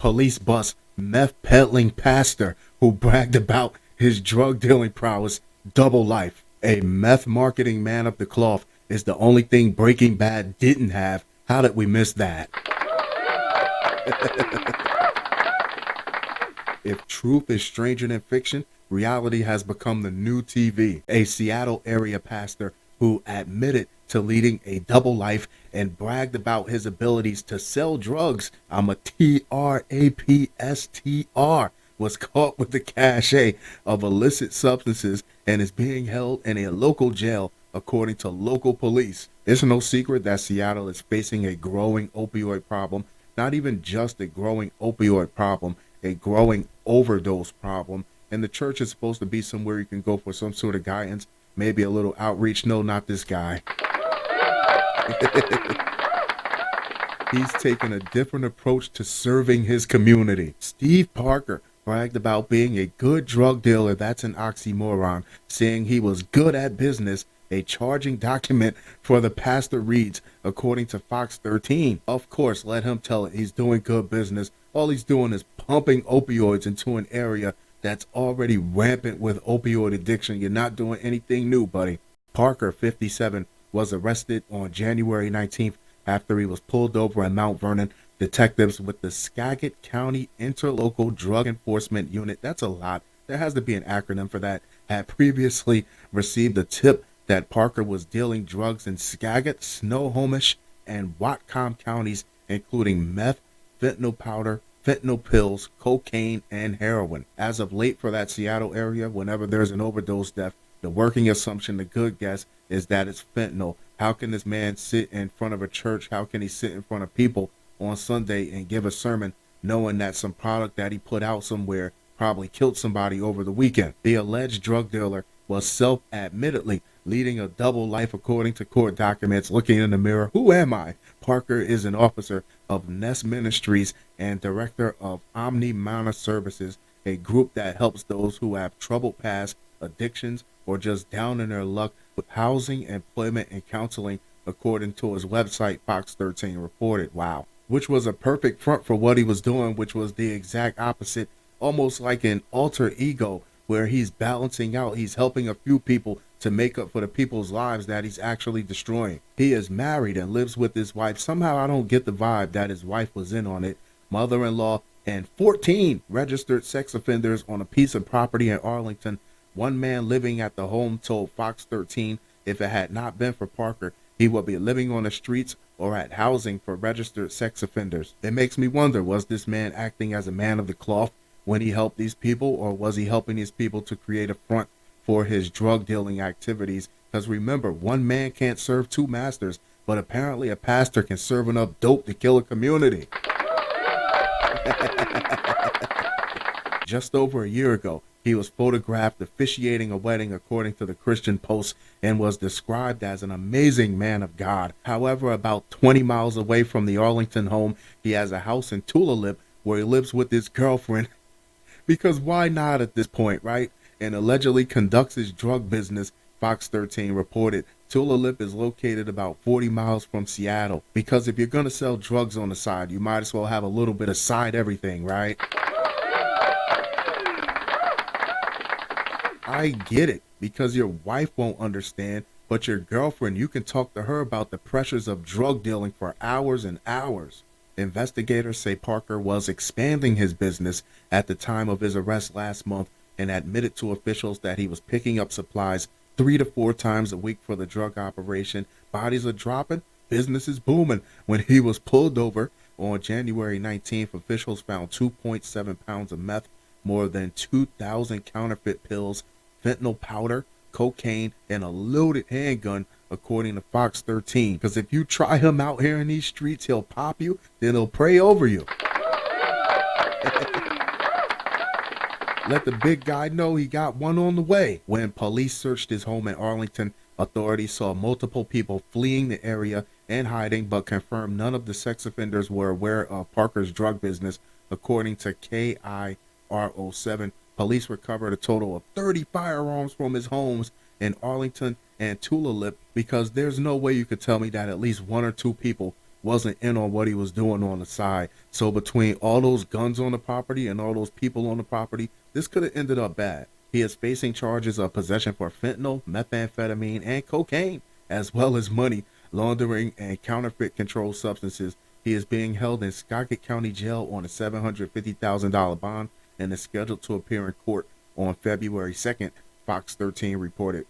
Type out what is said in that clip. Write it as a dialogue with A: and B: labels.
A: Police bust meth peddling pastor who bragged about his drug dealing prowess. Double life. A meth marketing man of the cloth is the only thing Breaking Bad didn't have. How did we miss that? If truth is stranger than fiction, reality has become the new TV. A Seattle area pastor who admitted to leading a double life and bragged about his abilities to sell drugs. I'm a TRAPSTR. Was caught with the cachet of illicit substances and is being held in a local jail, according to local police. It's no secret that Seattle is facing a growing opioid problem, not even just a growing opioid problem, a growing overdose problem. And the church is supposed to be somewhere you can go for some sort of guidance, maybe a little outreach. No, not this guy. He's taken a different approach to serving his community. Steve Parker bragged about being a good drug dealer. That's an oxymoron. Saying he was good at business. A charging document for the pastor reads, according to Fox 13. Of course, let him tell it. He's doing good business. All he's doing is pumping opioids into an area that's already rampant with opioid addiction. You're not doing anything new, buddy. Parker, 57, was arrested on January 19th after he was pulled over in Mount Vernon. Detectives with the Skagit County Interlocal Drug Enforcement Unit, that's a lot, there has to be an acronym for that, had previously received a tip that Parker was dealing drugs in Skagit, Snohomish, and Whatcom counties, including meth, fentanyl powder, fentanyl pills, cocaine, and heroin. As of late for that Seattle area, whenever there's an overdose death, the working assumption, the good guess, is that it's fentanyl. How can this man sit in front of a church? How can he sit in front of people on Sunday and give a sermon knowing that some product that he put out somewhere probably killed somebody over the weekend? The alleged drug dealer was self-admittedly leading a double life according to court documents. Looking in the mirror, who am I? Parker is an officer of Nest Ministries and director of Omni-manna Services, a group that helps those who have troubled past, addictions, or just down in their luck with housing, employment, and counseling, according to his website, Fox 13 reported. Wow. Which was a perfect front for what he was doing, which was the exact opposite, almost like an alter ego, where he's balancing out. He's helping a few people to make up for the people's lives that he's actually destroying. He is married and lives with his wife. Somehow I don't get the vibe that his wife was in on it. Mother-in-law and 14 registered sex offenders on a piece of property in Arlington. One man living at the home told Fox 13 if it had not been for Parker, he would be living on the streets or at housing for registered sex offenders. It makes me wonder, was this man acting as a man of the cloth when he helped these people, or was he helping these people to create a front for his drug dealing activities? Because remember, one man can't serve two masters, but apparently a pastor can serve enough dope to kill a community. Just over a year ago, he was photographed officiating a wedding, according to the Christian Post, and was described as an amazing man of God. However, about 20 miles away from the Arlington home, he has a house in Tulalip where he lives with his girlfriend. Because why not at this point, right? And allegedly conducts his drug business, Fox 13 reported. Tulalip is located about 40 miles from Seattle. Because if you're going to sell drugs on the side, you might as well have a little bit of side everything, right? I get it, because your wife won't understand, but your girlfriend, you can talk to her about the pressures of drug dealing for hours and hours. Investigators say Parker was expanding his business at the time of his arrest last month and admitted to officials that he was picking up supplies 3 to 4 times a week for the drug operation. Bodies are dropping, business is booming. When he was pulled over on January 19th, officials found 2.7 pounds of meth, more than 2,000 counterfeit pills, fentanyl powder, cocaine, and a loaded handgun, according to Fox 13. Because if you try him out here in these streets, he'll pop you, then he'll pray over you. Let the big guy know he got one on the way. When police searched his home in Arlington, authorities saw multiple people fleeing the area and hiding, but confirmed none of the sex offenders were aware of Parker's drug business, according to KIRO7. Police recovered a total of 30 firearms from his homes in Arlington and Tulalip, because there's no way you could tell me that at least 1 or 2 people wasn't in on what he was doing on the side. So between all those guns on the property and all those people on the property, this could have ended up bad. He is facing charges of possession for fentanyl, methamphetamine, and cocaine, as well as money laundering and counterfeit controlled substances. He is being held in Skagit County Jail on a $750,000 bond and is scheduled to appear in court on February 2nd, Fox 13 reported.